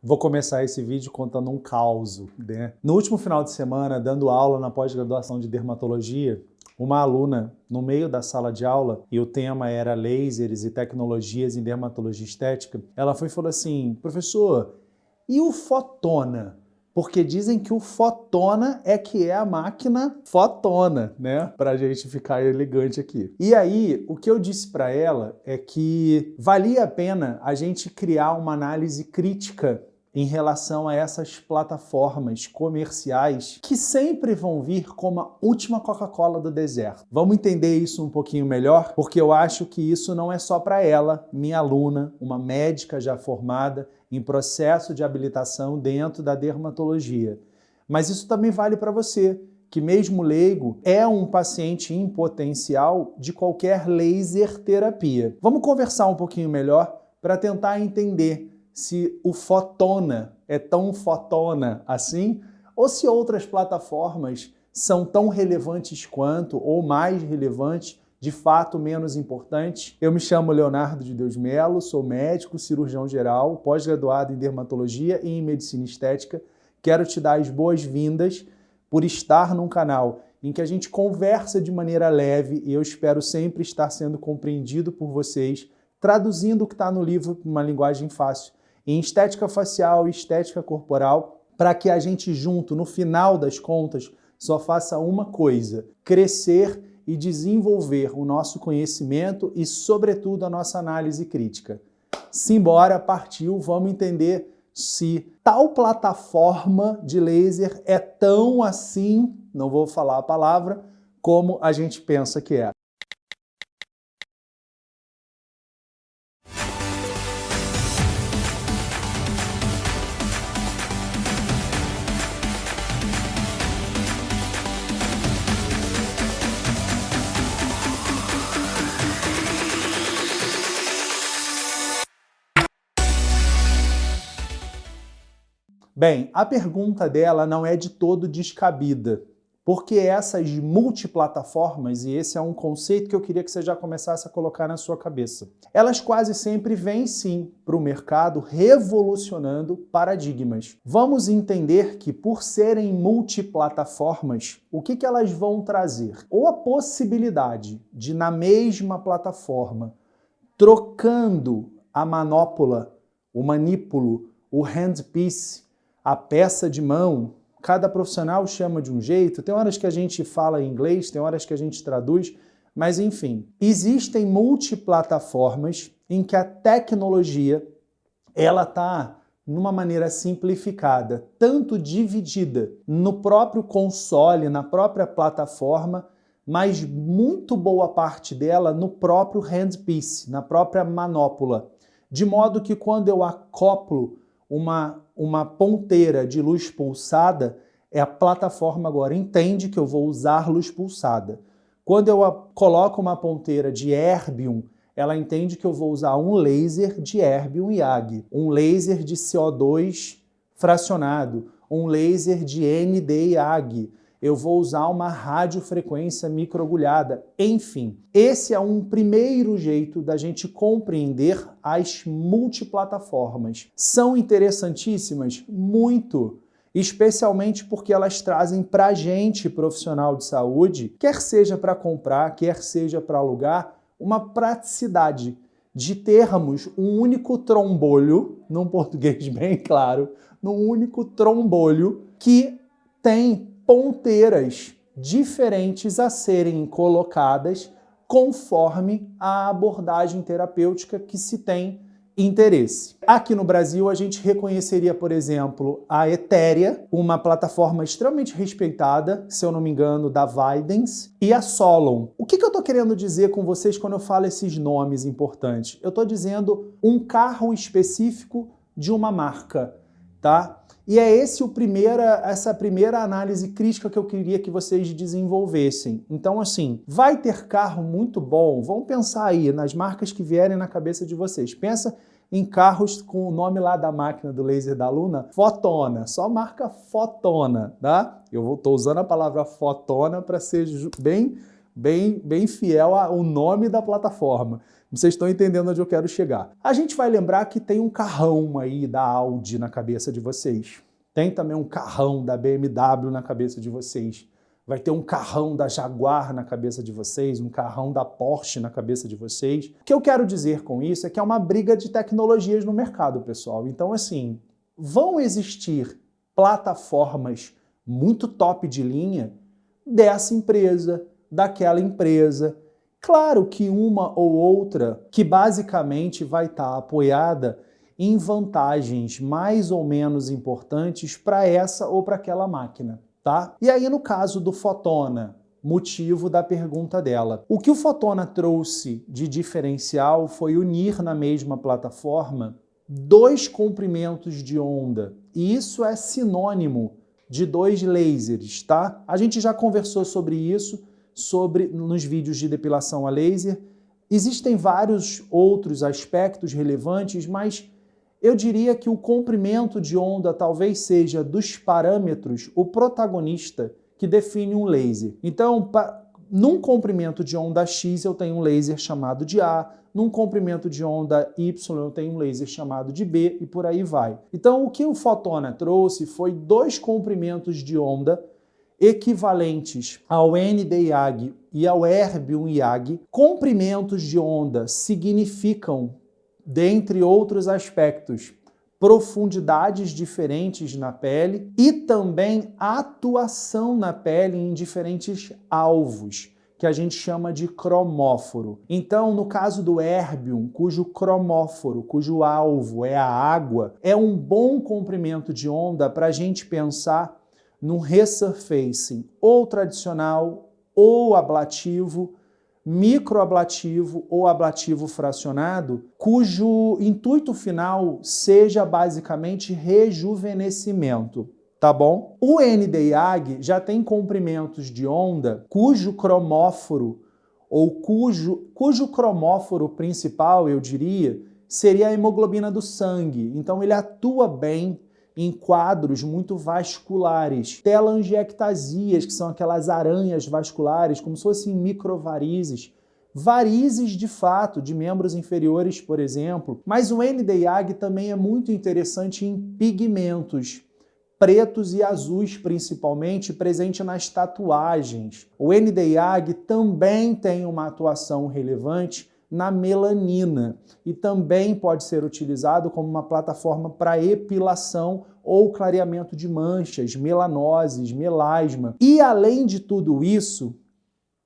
Vou começar esse vídeo contando um causo, né? No último final de semana, dando aula na pós-graduação de dermatologia, uma aluna, no meio da sala de aula, e o tema era lasers e tecnologias em dermatologia estética, ela foi e falou assim: professor, e o fotona? Porque dizem que o fotona é que é a máquina fotona, né? Pra gente ficar elegante aqui. E aí, o que eu disse para ela é que valia a pena a gente criar uma análise crítica em relação a essas plataformas comerciais que sempre vão vir como a última Coca-Cola do deserto. Vamos entender isso um pouquinho melhor? Porque eu acho que isso não é só para ela, minha aluna, uma médica já formada em processo de habilitação dentro da dermatologia. Mas isso também vale para você, que mesmo leigo é um paciente em potencial de qualquer laser terapia. Vamos conversar um pouquinho melhor para tentar entender se o fotona é tão fotona assim, ou se outras plataformas são tão relevantes quanto, ou mais relevantes, de fato menos importantes. Eu me chamo Leonardo de Deus Melo, sou médico, cirurgião geral, pós-graduado em dermatologia e em medicina estética. Quero te dar as boas-vindas por estar num canal em que a gente conversa de maneira leve e eu espero sempre estar sendo compreendido por vocês, traduzindo o que está no livro para uma linguagem fácil, em estética facial e estética corporal, para que a gente junto, no final das contas, só faça uma coisa: crescer e desenvolver o nosso conhecimento e, sobretudo, a nossa análise crítica. Simbora, partiu, vamos entender se tal plataforma de laser é tão assim, não vou falar a palavra, como a gente pensa que é. Bem, a pergunta dela não é de todo descabida, porque essas multiplataformas, e esse é um conceito que eu queria que você já começasse a colocar na sua cabeça, elas quase sempre vêm sim para o mercado revolucionando paradigmas. Vamos entender que por serem multiplataformas, o que elas vão trazer? Ou a possibilidade de, na mesma plataforma, trocando a manopla, o manípulo, o handpiece, a peça de mão, cada profissional chama de um jeito, tem horas que a gente fala em inglês, tem horas que a gente traduz, mas enfim, existem multiplataformas em que a tecnologia ela está numa maneira simplificada, tanto dividida no próprio console, na própria plataforma, mas muito boa parte dela no próprio handpiece, na própria manopla. De modo que quando eu acoplo uma ponteira de luz pulsada, a plataforma agora entende que eu vou usar luz pulsada. Quando eu coloco uma ponteira de erbium, ela entende que eu vou usar um laser de erbium YAG, um laser de CO2 fracionado, um laser de ND YAG. Eu vou usar uma radiofrequência microagulhada. Enfim, esse é um primeiro jeito da gente compreender as multiplataformas. São interessantíssimas? Muito! Especialmente porque elas trazem para a gente, profissional de saúde, quer seja para comprar, quer seja para alugar, uma praticidade de termos um único trombolho, num português bem claro, num único trombolho que tem ponteiras diferentes a serem colocadas conforme a abordagem terapêutica que se tem interesse. Aqui no Brasil, a gente reconheceria, por exemplo, a Etérea, uma plataforma extremamente respeitada, se eu não me engano, da Videns, e a Solon. O que eu estou querendo dizer com vocês quando eu falo esses nomes importantes? Eu estou dizendo um carro específico de uma marca, tá? E é essa primeira análise crítica que eu queria que vocês desenvolvessem. Então, assim, vai ter carro muito bom? Vamos pensar aí nas marcas que vierem na cabeça de vocês. Pensa em carros com o nome lá da máquina do laser da aluna, Fotona, só marca Fotona, tá? Eu estou usando a palavra Fotona para ser bem fiel ao nome da plataforma. Vocês estão entendendo onde eu quero chegar. A gente vai lembrar que tem um carrão aí da Audi na cabeça de vocês. Tem também um carrão da BMW na cabeça de vocês. Vai ter um carrão da Jaguar na cabeça de vocês, um carrão da Porsche na cabeça de vocês. O que eu quero dizer com isso é que é uma briga de tecnologias no mercado, pessoal. Então, assim, vão existir plataformas muito top de linha dessa empresa, daquela empresa. Claro que uma ou outra que basicamente vai estar apoiada em vantagens mais ou menos importantes para essa ou para aquela máquina, tá? E aí no caso do Fotona, motivo da pergunta dela. O que o Fotona trouxe de diferencial foi unir na mesma plataforma dois comprimentos de onda, e isso é sinônimo de dois lasers, tá? A gente já conversou sobre isso nos vídeos de depilação a laser. Existem vários outros aspectos relevantes, mas eu diria que o comprimento de onda talvez seja dos parâmetros o protagonista que define um laser. Então, num comprimento de onda X eu tenho um laser chamado de A, num comprimento de onda Y eu tenho um laser chamado de B e por aí vai. Então, o que o Fotona trouxe foi dois comprimentos de onda equivalentes ao ND-IAG e ao erbium-IAG. Comprimentos de onda significam, dentre outros aspectos, profundidades diferentes na pele e também atuação na pele em diferentes alvos, que a gente chama de cromóforo. Então, no caso do erbium, cujo cromóforo, cujo alvo é a água, é um bom comprimento de onda para a gente pensar num resurfacing ou tradicional, ou ablativo, microablativo ou ablativo fracionado, cujo intuito final seja basicamente rejuvenescimento, tá bom? O ND-IAG já tem comprimentos de onda cujo cromóforo, ou cujo cromóforo principal, eu diria, seria a hemoglobina do sangue. Então ele atua bem em quadros muito vasculares, telangiectasias, que são aquelas aranhas vasculares, como se fossem microvarizes, varizes de fato, de membros inferiores, por exemplo. Mas o ND-IAG também é muito interessante em pigmentos, pretos e azuis principalmente, presente nas tatuagens. O ND-IAG também tem uma atuação relevante na melanina e também pode ser utilizado como uma plataforma para epilação ou clareamento de manchas, melanoses, melasma. E além de tudo isso,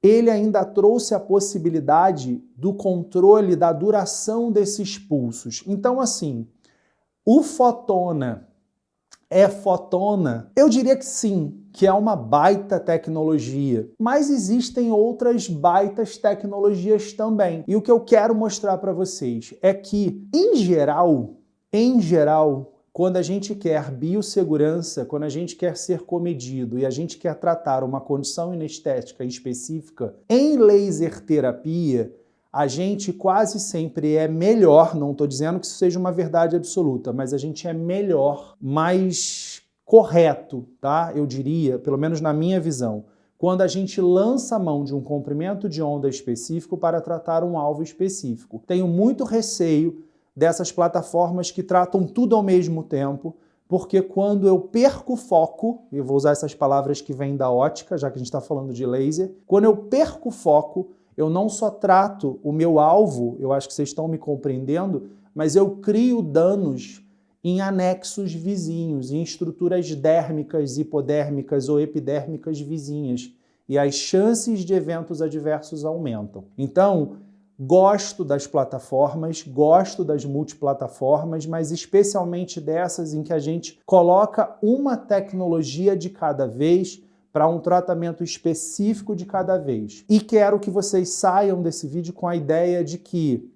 ele ainda trouxe a possibilidade do controle da duração desses pulsos. Então, assim, o Fotona é Fotona? Eu diria que sim, que é uma baita tecnologia. Mas existem outras baitas tecnologias também. E o que eu quero mostrar para vocês é que, em geral, quando a gente quer biossegurança, quando a gente quer ser comedido e a gente quer tratar uma condição inestética específica, em laser terapia, a gente quase sempre é melhor, não estou dizendo que isso seja uma verdade absoluta, mas a gente é melhor, mais correto, tá? Eu diria, pelo menos na minha visão, quando a gente lança a mão de um comprimento de onda específico para tratar um alvo específico. Tenho muito receio dessas plataformas que tratam tudo ao mesmo tempo, porque quando eu perco o foco, eu vou usar essas palavras que vêm da ótica, já que a gente está falando de laser, quando eu perco o foco, eu não só trato o meu alvo, eu acho que vocês estão me compreendendo, mas eu crio danos em anexos vizinhos, em estruturas dérmicas, hipodérmicas ou epidérmicas vizinhas. E as chances de eventos adversos aumentam. Então, gosto das plataformas, gosto das multiplataformas, mas especialmente dessas em que a gente coloca uma tecnologia de cada vez para um tratamento específico de cada vez. E quero que vocês saiam desse vídeo com a ideia de que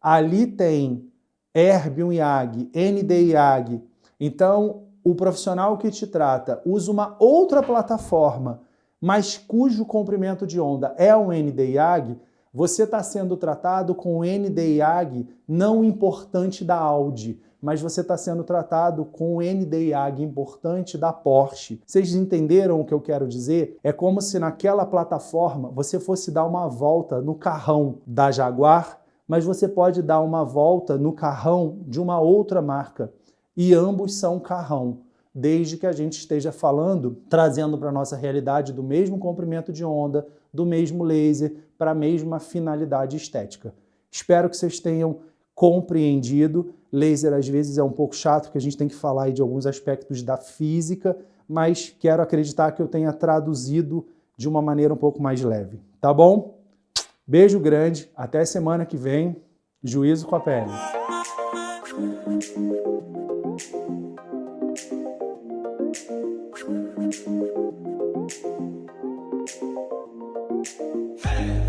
ali tem erbium-IAG, ND-IAG. Então, o profissional que te trata usa uma outra plataforma, mas cujo comprimento de onda é um ND-IAG, você está sendo tratado com o ND-IAG não importante da Audi, mas você está sendo tratado com o ND-IAG importante da Porsche. Vocês entenderam o que eu quero dizer? É como se naquela plataforma você fosse dar uma volta no carrão da Jaguar, mas você pode dar uma volta no carrão de uma outra marca. E ambos são carrão, desde que a gente esteja falando, trazendo para a nossa realidade do mesmo comprimento de onda, do mesmo laser, para a mesma finalidade estética. Espero que vocês tenham compreendido. Laser às vezes é um pouco chato, porque a gente tem que falar aí de alguns aspectos da física, mas quero acreditar que eu tenha traduzido de uma maneira um pouco mais leve. Tá bom? Beijo grande, até semana que vem. Juízo com a pele. Hey!